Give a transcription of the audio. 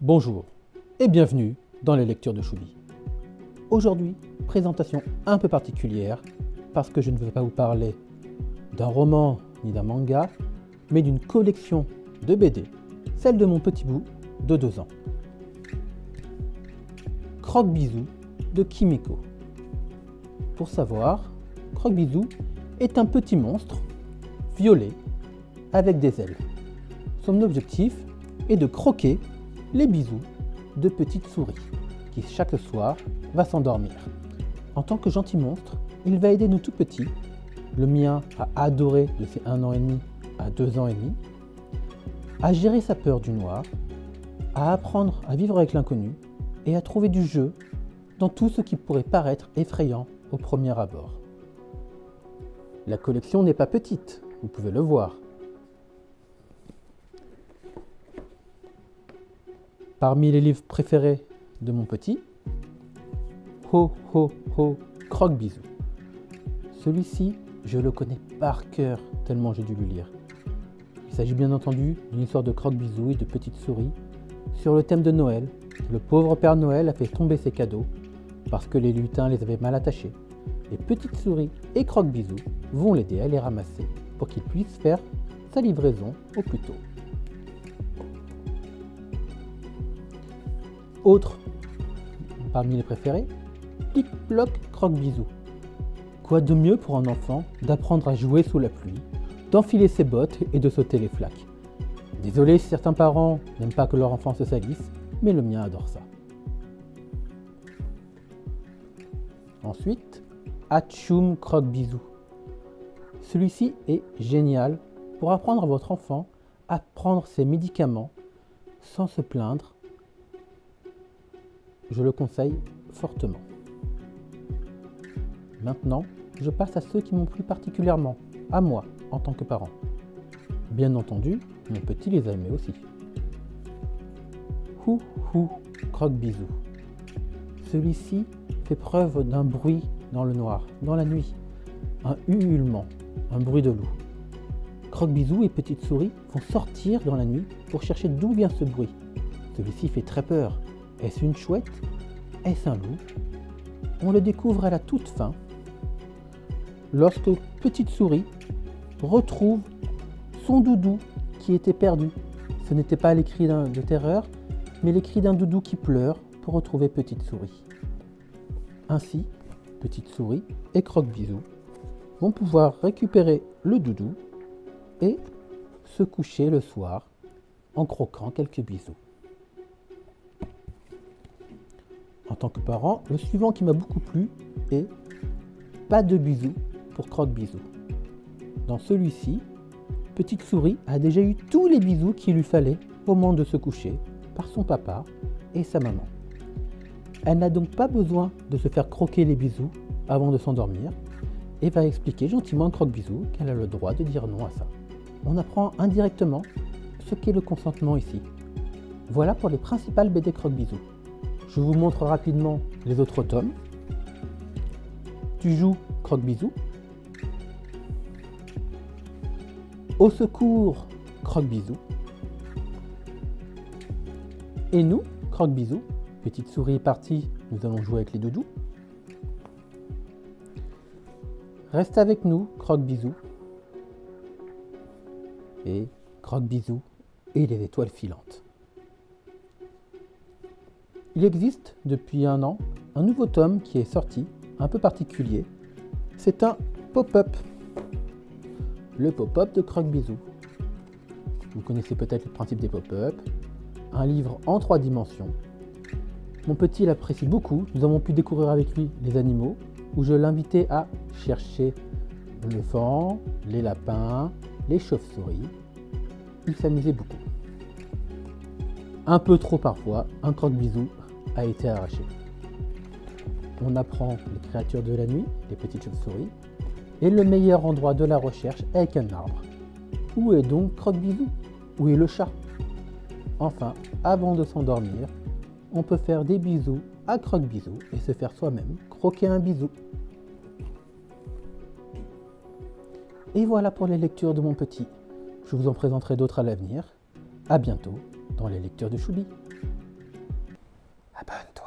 Bonjour et bienvenue dans les lectures de Choubi. Aujourd'hui, présentation un peu particulière parce que je ne vais pas vous parler d'un roman ni d'un manga, mais d'une collection de BD, celle de mon petit bout de 2 ans. Croque-Bisou de Kimiko. Pour savoir, Croque-Bisou est un petit monstre violet avec des ailes. Son objectif est de croquer les bisous de petites souris qui chaque soir va s'endormir. En tant que gentil monstre, il va aider nos tout petits, le mien a adoré de ses 1 an et demi à 2 ans et demi, à gérer sa peur du noir, à apprendre à vivre avec l'inconnu et à trouver du jeu dans tout ce qui pourrait paraître effrayant au premier abord. La collection n'est pas petite, vous pouvez le voir. Parmi les livres préférés de mon petit, Ho Ho Ho Croque-Bisou. Celui-ci, je le connais par cœur tellement j'ai dû le lire. Il s'agit bien entendu d'une histoire de Croque-Bisou et de petites souris sur le thème de Noël. Le pauvre Père Noël a fait tomber ses cadeaux parce que les lutins les avaient mal attachés. Et Petite Souris et Croque-Bisou vont l'aider à les ramasser pour qu'il puisse faire sa livraison au plus tôt. Autre parmi les préférés, Plic-Ploc Croque-Bisou. Quoi de mieux pour un enfant d'apprendre à jouer sous la pluie, d'enfiler ses bottes et de sauter les flaques. Désolé si certains parents n'aiment pas que leur enfant se salisse, mais le mien adore ça. Ensuite, Atchoum Croque-Bisou. Celui-ci est génial pour apprendre à votre enfant à prendre ses médicaments sans se plaindre. Je le conseille fortement. Maintenant, je passe à ceux qui m'ont plu particulièrement, à moi, en tant que parent. Bien entendu, mon petit les a aimés aussi. Hou Hou Croque-Bisou. Celui-ci fait preuve d'un bruit dans le noir, dans la nuit. Un ululement, un bruit de loup. Croque-Bisou et Petite Souris vont sortir dans la nuit pour chercher d'où vient ce bruit. Celui-ci fait très peur. Est-ce une chouette? Est-ce un loup? On le découvre à la toute fin, lorsque Petite Souris retrouve son doudou qui était perdu. Ce n'était pas les cris de terreur, mais les cris d'un doudou qui pleure pour retrouver Petite Souris. Ainsi, Petite Souris et Croque-Bisou vont pouvoir récupérer le doudou et se coucher le soir en croquant quelques bisous. En tant que parent, le suivant qui m'a beaucoup plu est Pas de bisous pour Croque-Bisou. Dans celui-ci, Petite Souris a déjà eu tous les bisous qu'il lui fallait au moment de se coucher par son papa et sa maman. Elle n'a donc pas besoin de se faire croquer les bisous avant de s'endormir et va expliquer gentiment à Croque-Bisou qu'elle a le droit de dire non à ça. On apprend indirectement ce qu'est le consentement ici. Voilà pour les principales BD Croque-Bisou. Je vous montre rapidement les autres tomes. Tu joues Croque-Bisou. Au secours Croque-Bisou. Et nous, Croque-Bisou. Petite Souris est partie, nous allons jouer avec les doudous. Reste avec nous, Croque-Bisou. Et Croque-Bisou et les étoiles filantes. Il existe depuis 1 an un nouveau tome qui est sorti, un peu particulier. C'est un pop-up. Le pop-up de Croque-Bisou. Vous connaissez peut-être le principe des pop-up. Un livre en 3 dimensions. Mon petit l'apprécie beaucoup. Nous avons pu découvrir avec lui les animaux, où je l'invitais à chercher le faon, les lapins, les chauves-souris. Il s'amusait beaucoup. Un peu trop parfois, un Croque-Bisou a été arraché. On apprend les créatures de la nuit, les petites chauves-souris, et le meilleur endroit de la recherche avec un arbre. Où est donc Croque-Bisou? Où est le chat? Enfin, avant de s'endormir, on peut faire des bisous à Croque-Bisou et se faire soi-même croquer un bisou. Et voilà pour les lectures de mon petit. Je vous en présenterai d'autres à l'avenir. À bientôt dans les lectures de Choubi. Abonne-toi.